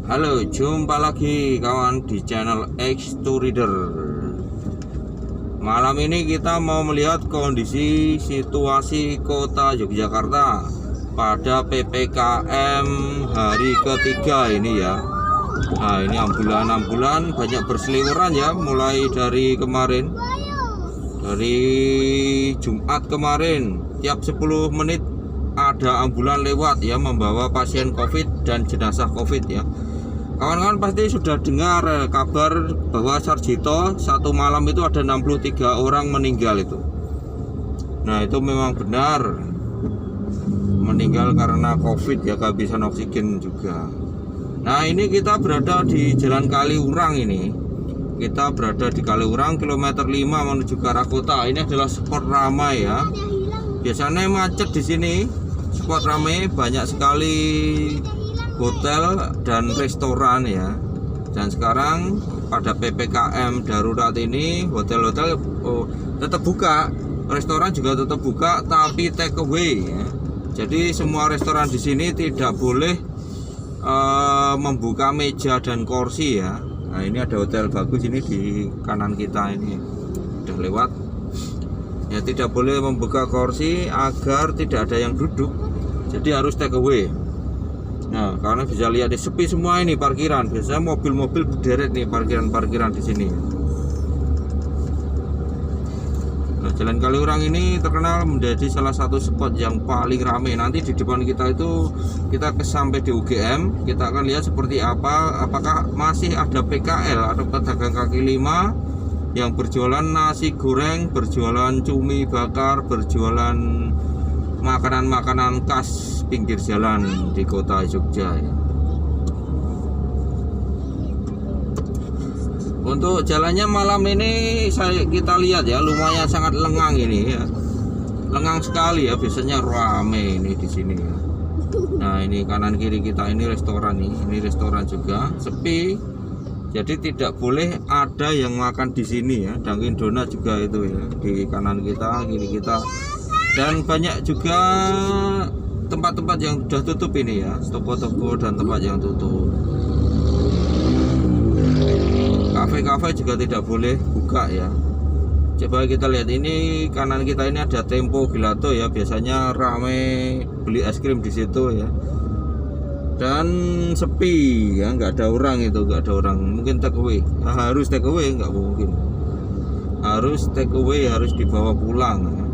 Halo, jumpa lagi kawan di channel X2 Reader. Malam ini kita mau melihat kondisi situasi kota Yogyakarta pada PPKM hari ketiga ini ya. Nah, ini ambulan-ambulan banyak berseliweran ya, mulai dari kemarin, dari Jumat kemarin, tiap 10 menit ada ambulan lewat ya, membawa pasien COVID dan jenazah COVID ya. Kawan-kawan pasti sudah dengar kabar bahwa Sarjito satu malam itu ada 63 orang meninggal itu. Nah, itu memang benar, meninggal karena COVID ya, kehabisan oksigen juga. Nah, ini kita berada di Jalan Kaliurang ini. Kita berada di Kaliurang kilometer 5 menuju ke arah kota. Ini adalah spot ramai ya. Biasanya macet di sini. Spot ramai, banyak sekali hotel dan restoran ya. Dan sekarang pada PPKM darurat ini hotel-hotel tetap buka, restoran juga tetap buka, tapi take away ya. Jadi semua restoran di sini tidak boleh membuka meja dan kursi ya. Nah, ini ada hotel bagus ini di kanan kita ini, udah lewat ya. Tidak boleh membuka kursi agar tidak ada yang duduk, jadi harus take away. Nah, karena bisa lihat di sepi semua ini parkiran. Biasanya mobil-mobil berderet nih parkiran-parkiran di sini. Nah, Jalan Kaliurang ini terkenal menjadi salah satu spot yang paling ramai. Nanti di depan kita itu kita sampai di UGM, kita akan lihat seperti apa, apakah masih ada PKL atau pedagang kaki lima yang berjualan nasi goreng, berjualan cumi bakar, berjualan makanan-makanan khas pinggir jalan di kota Jogja ya. Untuk jalannya malam ini kita lihat ya, lumayan sangat lengang ini ya. Lengang sekali ya, biasanya rame ini di sini ya. Nah, ini kanan kiri kita ini restoran nih, ini restoran juga sepi. Jadi tidak boleh ada yang makan di sini ya. Dunkin Donat juga itu ya, di kanan kita, kiri kita. Dan banyak juga tempat-tempat yang sudah tutup ini ya, toko-toko dan tempat yang tutup. Kafe-kafe juga tidak boleh buka ya. Coba kita lihat ini kanan kita ini ada Tempo Gelato ya, biasanya ramai beli es krim di situ ya. Dan sepi ya, nggak ada orang itu, nggak ada orang. Mungkin take away, harus take away, nggak mungkin. Harus take away, harus dibawa pulang ya.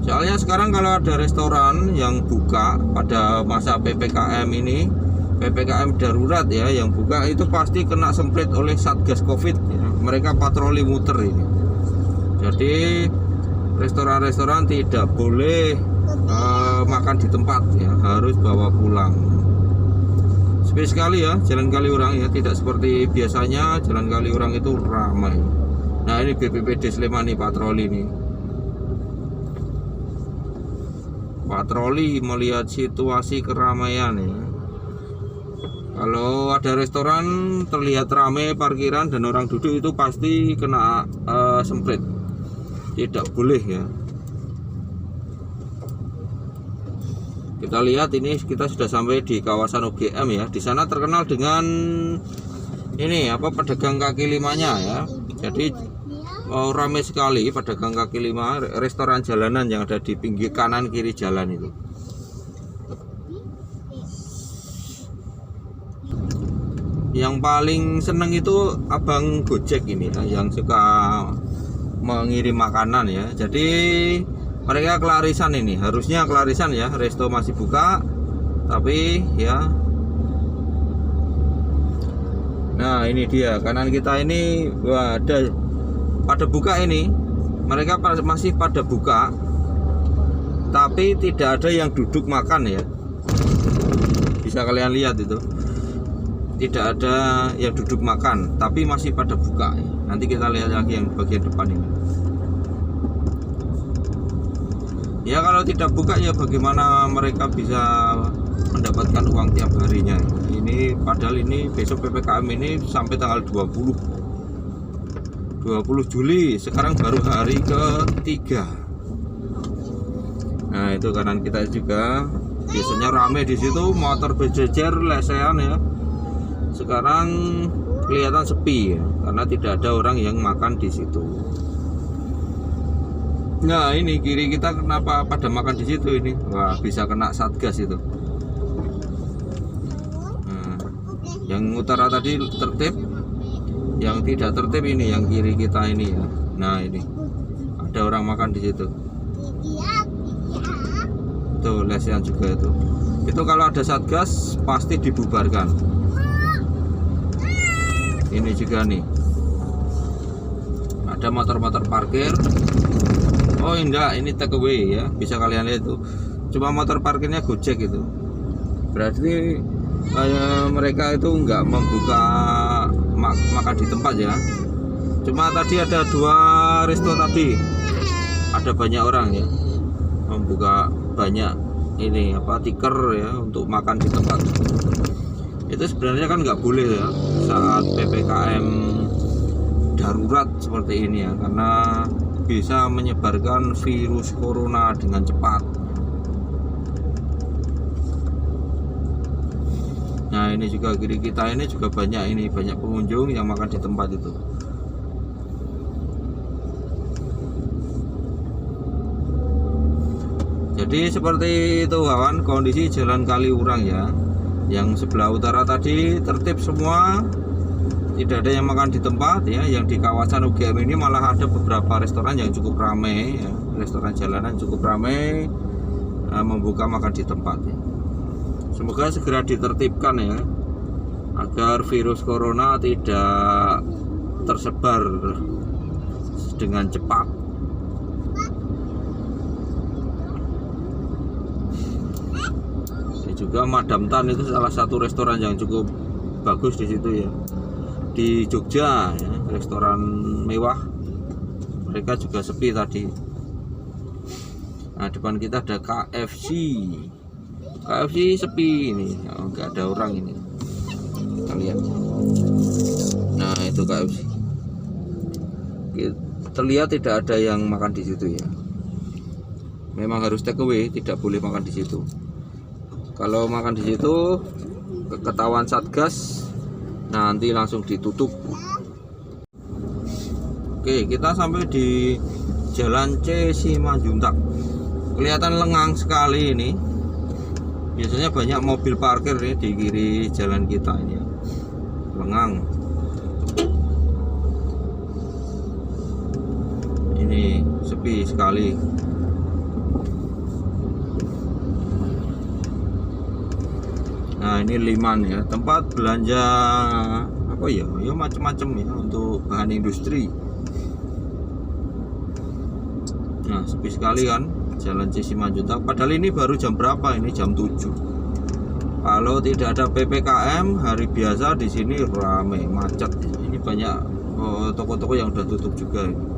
Soalnya sekarang kalau ada restoran yang buka pada masa PPKM ini, PPKM darurat ya, yang buka itu pasti kena semprit oleh Satgas Covid ya. Mereka patroli muter ini. Jadi restoran-restoran tidak boleh makan di tempat ya, harus bawa pulang. Sepi sekali ya Jalan Kaliurang ya, tidak seperti biasanya Jalan Kaliurang itu ramai. Nah, ini BPBD Sleman nih patroli nih. Patroli melihat situasi keramaian ya. Kalau ada restoran terlihat ramai parkiran dan orang duduk, itu pasti kena semprit. Tidak boleh ya. Kita lihat ini kita sudah sampai di kawasan UGM ya. Di sana terkenal dengan ini apa, pedagang kaki limanya ya. Jadi ramai sekali pedagang kaki lima, restoran jalanan yang ada di pinggir kanan kiri jalan itu. Yang paling seneng itu abang Gojek ini ya, yang suka mengirim makanan ya. Jadi mereka kelarisan ini, harusnya kelarisan ya, resto masih buka tapi ya. Nah, ini dia kanan kita ini, wah, ada pada buka ini, mereka masih pada buka, tapi tidak ada yang duduk makan ya. Bisa kalian lihat itu, tidak ada yang duduk makan, tapi masih pada buka ya. Nanti kita lihat lagi yang bagian depan ini. Ya, kalau tidak buka ya bagaimana mereka bisa mendapatkan uang tiap harinya. Ini padahal ini besok PPKM ini sampai tanggal 20 Juli, sekarang baru hari ketiga. Nah, itu kanan kita juga biasanya rame di situ, motor berjejer lesehan ya. sekarang kelihatan sepi ya, karena tidak ada orang yang makan di situ. Nah ini kiri kita kenapa pada makan di situ ini? Wah, bisa kena satgas itu. Nah, yang utara tadi tertib, yang tidak tertib ini yang kiri kita ini ya. Nah ini ada orang makan di situ. Tuh lesian juga itu. Itu kalau ada satgas pasti dibubarkan. Ini juga nih. Ada motor-motor parkir. Oh enggak, ini take away ya. Bisa kalian lihat tuh. Cuma motor parkirnya Gojek itu. Berarti mereka itu enggak membuka makan di tempat ya. Cuma tadi ada 2 resto tadi. Ada banyak orang ya. Membuka banyak ini apa tiker ya untuk makan di tempat. Itu sebenarnya kan nggak boleh ya saat PPKM darurat seperti ini ya, karena bisa menyebarkan virus corona dengan cepat. Nah ini juga kiri kita ini juga banyak pengunjung yang makan di tempat itu. Jadi seperti itu kawan, kondisi Jalan Kaliurang ya. Yang sebelah utara tadi tertib semua, tidak ada yang makan di tempat ya. Yang di kawasan UGM ini malah ada beberapa restoran yang cukup ramai ya. Restoran jalanan cukup ramai, membuka makan di tempat ya. Semoga segera ditertibkan ya, agar virus corona tidak tersebar dengan cepat. Ini juga Madam Tan itu salah satu restoran yang cukup bagus di situ ya. Di Jogja ya, restoran mewah. Mereka juga sepi tadi. Nah depan kita ada KFC. KFC sepi ini, nggak ada orang ini. Kita lihat. Nah itu KFC. Terlihat tidak ada yang makan di situ ya. Memang harus take away, tidak boleh makan di situ. Kalau makan di situ ketahuan satgas, nanti langsung ditutup. Oke, kita sampai di Jalan C Simanjuntak. Kelihatan lengang sekali ini. Biasanya banyak mobil parkir nih di kiri jalan kita ini. Lengang. Ini sepi sekali. Nah ini Liman ya, tempat belanja apa ya, ya macam-macam ya untuk bahan industri. Nah sepi sekali kan Jalan C Simanjuntak. Padahal ini baru jam berapa? Ini jam 7. Kalau tidak ada PPKM hari biasa di sini ramai macet. Ini banyak toko-toko yang udah tutup juga ini.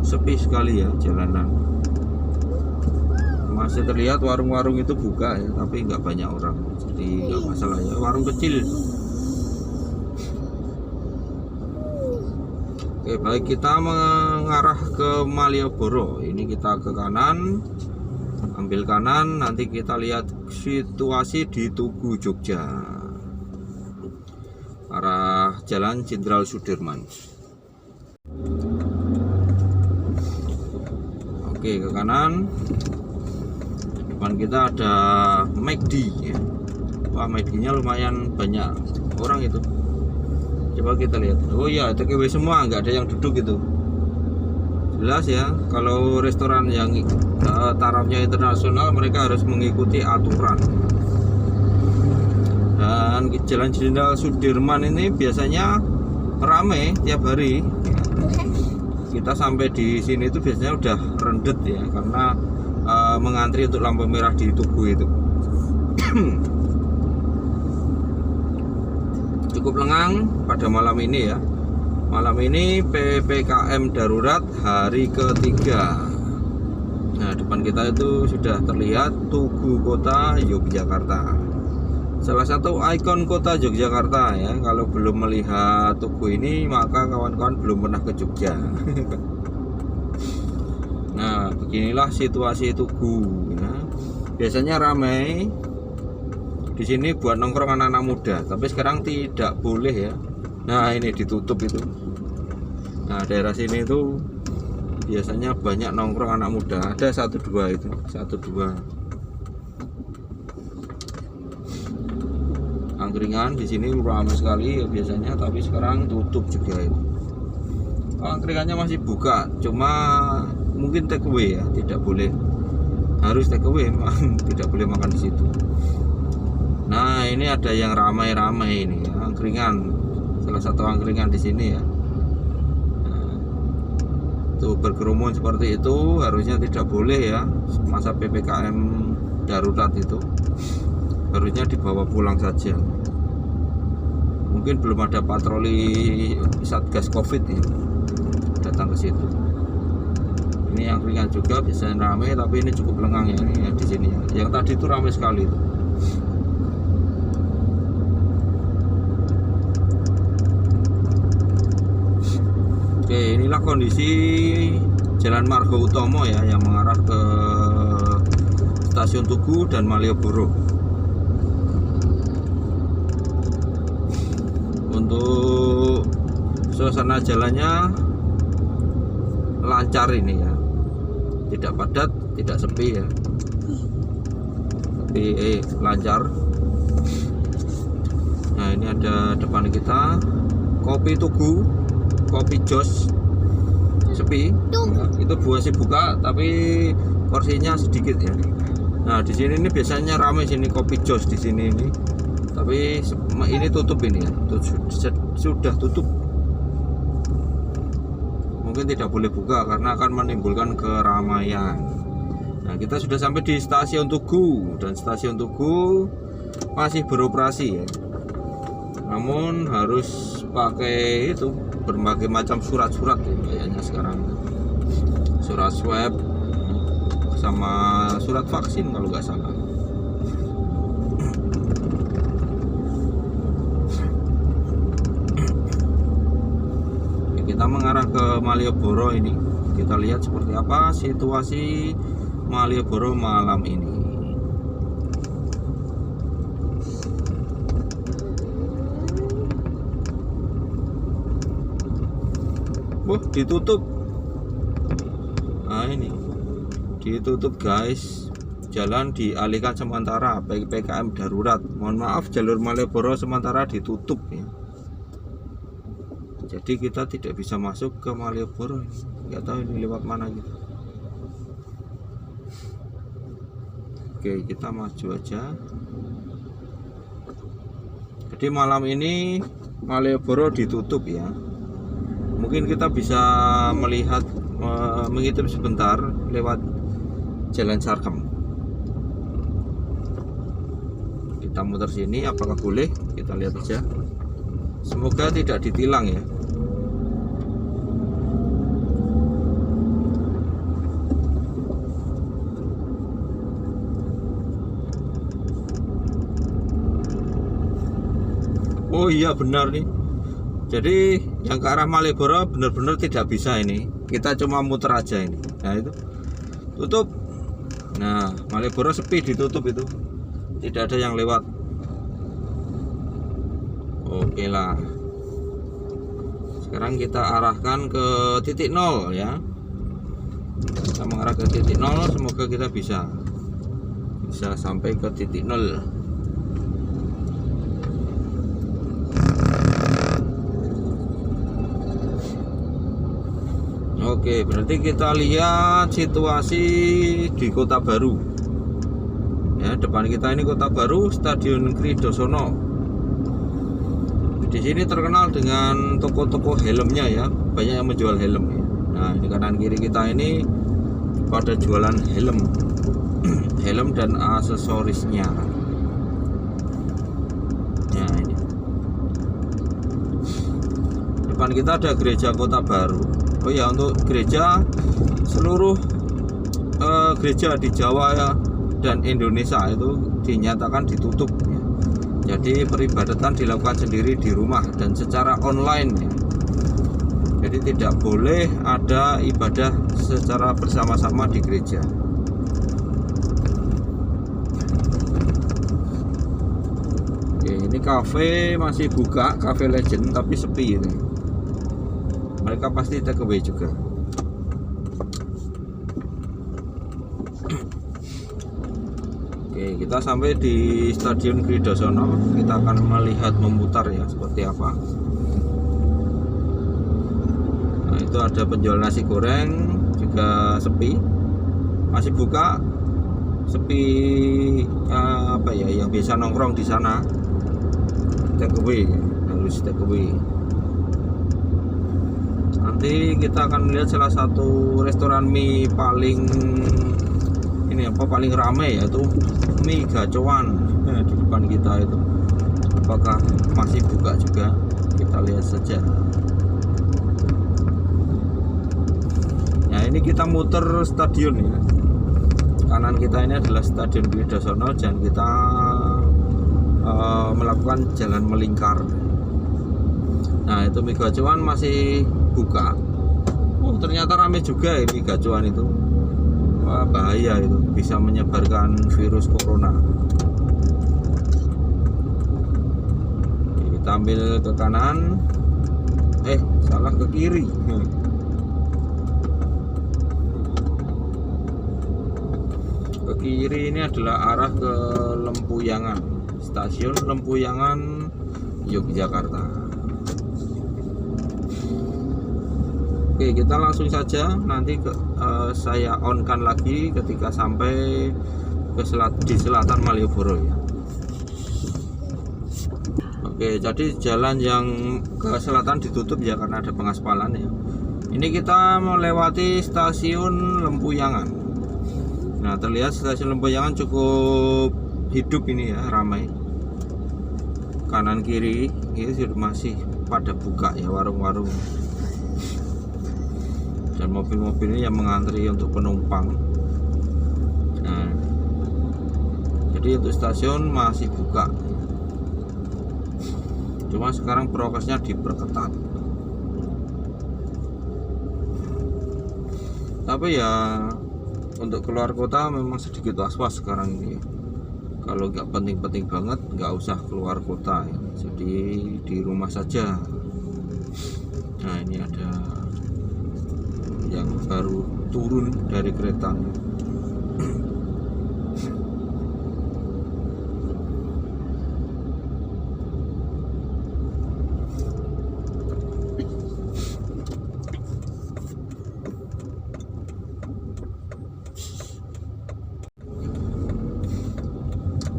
Sepi sekali ya jalanan. Masih terlihat warung-warung itu buka ya, tapi nggak banyak orang, jadi nggak masalah ya, warung kecil. Oke baik, kita mengarah ke Malioboro. Ini kita ke kanan, ambil kanan, nanti kita lihat situasi di Tugu Jogja, arah Jalan Jenderal Sudirman. Oke, ke kanan. Depan kita ada McD ya. Wah, McD-nya lumayan banyak orang itu. Coba kita lihat. Oh ya, TKW semua, nggak ada yang duduk itu. Jelas ya, kalau restoran yang tarafnya internasional mereka harus mengikuti aturan. Dan Jalan Jenderal Sudirman ini biasanya ramai tiap hari. Kita sampai di sini itu biasanya udah rendet ya, karena mengantri untuk lampu merah di Tugu itu. Cukup lengang pada malam ini ya. Malam ini PPKM darurat hari ketiga. Nah, depan kita itu sudah terlihat Tugu Kota Yogyakarta, salah satu ikon kota Yogyakarta ya. Kalau belum melihat Tugu ini, maka kawan-kawan belum pernah ke Jogja. Nah, beginilah situasi Tugu ya. Biasanya ramai di sini buat nongkrong anak-anak muda, tapi sekarang tidak boleh ya. Nah, ini ditutup itu. Nah, daerah sini itu biasanya banyak nongkrong anak muda, ada 1-2 itu, 1-2 angkringan di sini ramai sekali ya biasanya, tapi sekarang tutup juga itu. Angkringannya masih buka, cuma mungkin take away ya, tidak boleh, harus take away, tidak boleh makan di situ. Nah, ini ada yang ramai-ramai ini ya, angkringan, salah satu angkringan di sini ya. Tuh, berkerumun seperti itu harusnya tidak boleh ya. Masa PPKM darurat itu harusnya dibawa pulang saja. Mungkin belum ada patroli Satgas Covid ya datang ke situ. Ini yang ringan juga biasanya ramai, tapi ini cukup lengang ya, ini ya di sini ya. Yang tadi itu ramai sekali itu. Oke, inilah kondisi Jalan Margo Utomo ya, yang mengarah ke Stasiun Tugu dan Malioboro. Untuk suasana jalannya lancar ini ya, tidak padat, tidak sepi ya, tapi lancar. Nah, ini ada depan kita Kopi Tugu, Kopi Jos, sepi ya, itu masih buka tapi porsinya sedikit ya. Nah, di sini ini biasanya ramai sini Kopi Jos di sini ini, tapi ini tutup ini ya, sudah tutup. Mungkin tidak boleh buka karena akan menimbulkan keramaian. Nah, kita sudah sampai di Stasiun Tugu, dan Stasiun Tugu masih beroperasi ya. Namun harus pakai itu berbagai macam surat-surat ya, kayaknya sekarang surat swab sama surat vaksin kalau nggak salah. Kita mengarah ke Malioboro ini, kita lihat seperti apa situasi Malioboro malam ini. Ditutup. Nah, ini ditutup guys, jalan dialihkan sementara PPKM darurat. Mohon maaf, jalur Malioboro sementara ditutup ya. Jadi kita tidak bisa masuk ke Malioboro, nggak tahu ini lewat mana gitu. Oke, kita maju aja. Jadi malam ini Malioboro ditutup ya. Mungkin kita bisa melihat, mengintip sebentar lewat Jalan Sarkem. Kita muter sini, apakah boleh? Kita lihat aja. Semoga tidak ditilang ya. Oh iya, benar nih. Jadi yang ke arah Malioboro benar-benar tidak bisa ini. Kita cuma muter aja ini. Nah, itu tutup. Nah, Malioboro sepi, ditutup itu. Tidak ada yang lewat. Oke lah. Sekarang kita arahkan ke titik 0 ya. Kita mengarah ke titik 0, semoga kita bisa sampai ke titik 0. Oke, berarti kita lihat situasi di Kota Baru. Ya, depan kita ini Kota Baru, Stadion Kridosono. Di sini terkenal dengan toko-toko helmnya ya, banyak yang menjual helm ya. Nah, di kanan kiri kita ini pada jualan helm, helm dan aksesorisnya. Nah, ini. Depan depan kita ada gereja Kota Baru. Oh ya, untuk gereja, seluruh gereja di Jawa ya, dan Indonesia itu dinyatakan ditutup ya. Jadi peribadatan dilakukan sendiri di rumah dan secara online ya. Jadi tidak boleh ada ibadah secara bersama-sama di gereja. Oke, ini kafe masih buka, Cafe Legend, tapi sepi ini. Mereka pasti take away juga. Oke, kita sampai di Stadion Kridasono. Kita akan melihat memutar ya seperti apa. Nah, itu ada penjual nasi goreng juga sepi, masih buka, sepi. Apa ya yang biasa nongkrong di sana take away, harus take away. Nanti kita akan melihat salah satu restoran mie paling ramai, yaitu Mie Gacoan di depan kita itu. Apakah masih buka juga? Kita lihat saja. Nah, ini kita muter stadion ya. Kanan kita ini adalah Stadion Kridasono dan kita melakukan jalan melingkar. Nah, itu Mie Gacoan masih buka. Oh, ternyata ramai juga ya Mie Gacoan itu. Wah, bahaya itu, bisa menyebarkan virus corona. Kita ambil ke kanan, salah, ke kiri. Ke kiri ini adalah arah ke Lempuyangan, stasiun Lempuyangan, Yogyakarta. Oke, kita langsung saja nanti saya on-kan lagi ketika sampai di selatan Malioboro ya. Oke, jadi jalan yang ke selatan ditutup ya karena ada pengaspalan ya. Ini kita melewati stasiun Lempuyangan. Nah, terlihat stasiun Lempuyangan cukup hidup ini ya, ramai. Kanan kiri ini masih pada buka ya warung-warung. Dan mobil-mobil ini yang mengantri untuk penumpang. Nah, jadi untuk stasiun masih buka, cuma sekarang prokesnya diperketat. Tapi ya untuk keluar kota memang sedikit was-was sekarang ini. Kalau nggak penting-penting banget nggak usah keluar kota ya. Jadi di rumah saja. Nah, ini ada yang baru turun dari kereta.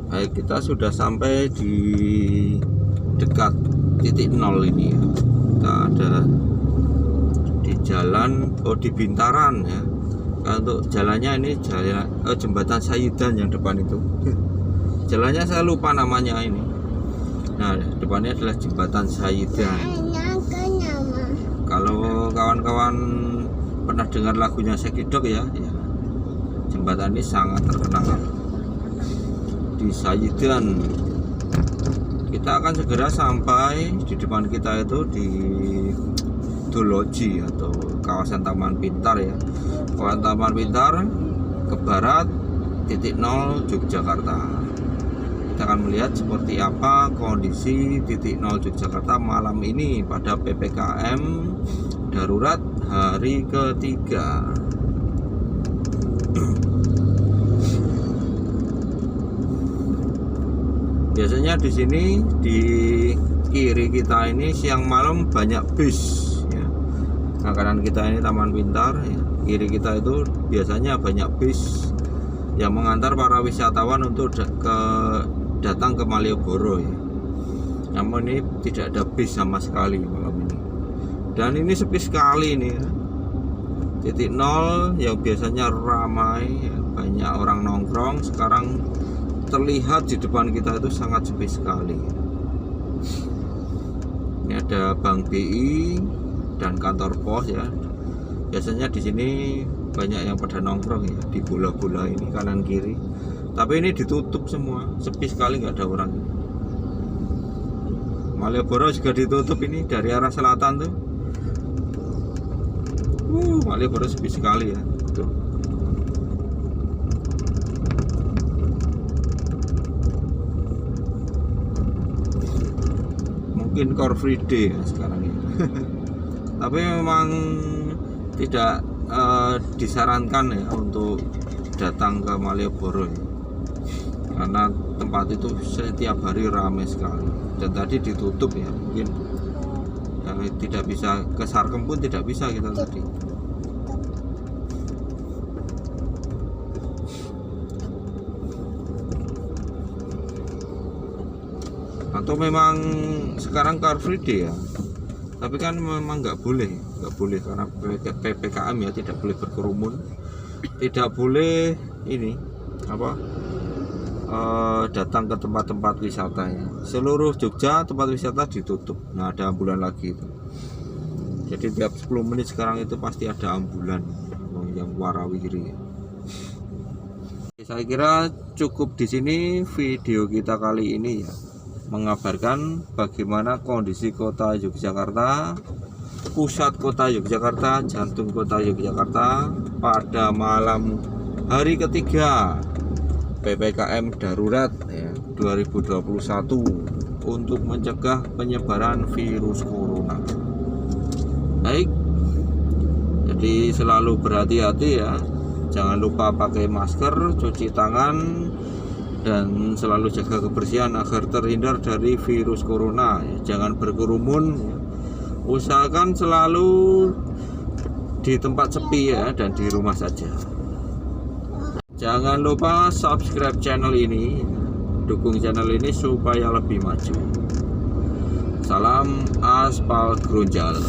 Baik, kita sudah sampai di dekat titik nol ini ya. Kita ada di jalan di Bintaran ya. Nah, untuk jalannya ini jalan jembatan Sayudan yang depan itu. Jalannya saya lupa namanya ini. Nah, depannya adalah jembatan Sayudan. Kalau kawan-kawan pernah dengar lagunya Sekidok ya, jembatan ini sangat terkenal di Sayudan. Kita akan segera sampai di depan kita itu di Doloji atau kawasan Taman Pintar ya. Kawasan Taman Pintar ke barat titik nol Yogyakarta. Kita akan melihat seperti apa kondisi titik nol Yogyakarta malam ini pada PPKM darurat hari ketiga. Biasanya di sini di kiri kita ini siang malam banyak bis. Nah, kanan kita ini Taman Pintar ya. Kiri kita itu biasanya banyak bis yang mengantar para wisatawan untuk datang ke Malioboro ya. Namun ini tidak ada bis sama sekali malam ini. Dan ini sepi sekali ini ya. Titik nol yang biasanya ramai ya, banyak orang nongkrong, sekarang terlihat di depan kita itu sangat sepi sekali. Ini ada Bank BI. dan kantor pos ya. Biasanya di sini banyak yang pada nongkrong ya di bola-bola ini kanan kiri. Tapi ini ditutup semua, sepi sekali, nggak ada orang. Malioboro juga ditutup ini dari arah selatan tuh. Malioboro sepi sekali ya. Tuh. Mungkin Car Free Day ya sekarang ini. Tapi memang tidak disarankan ya untuk datang ke Malioboro ya. Karena tempat itu setiap hari ramai sekali dan tadi ditutup ya, mungkin ya, tidak bisa ke Sarkem pun tidak bisa kita tadi. Atau memang sekarang Car Free Day ya, tapi kan memang nggak boleh karena PPKM ya, tidak boleh berkerumun, tidak boleh ini datang ke tempat-tempat wisata ya. Seluruh Jogja tempat wisata ditutup. Nah, ada ambulan lagi itu. Jadi tiap 10 menit sekarang itu pasti ada ambulan yang warawiri. Saya kira cukup di sini video kita kali ini ya, mengabarkan bagaimana kondisi kota Yogyakarta, pusat kota Yogyakarta, jantung kota Yogyakarta pada malam hari ketiga PPKM darurat ya, 2021 untuk mencegah penyebaran virus corona. Baik, jadi selalu berhati-hati ya, jangan lupa pakai masker, cuci tangan, dan selalu jaga kebersihan agar terhindar dari virus corona ya. Jangan berkerumun ya. Usahakan selalu di tempat sepi ya, dan di rumah saja. Jangan lupa subscribe channel ini, dukung channel ini supaya lebih maju. Salam aspal grunjal.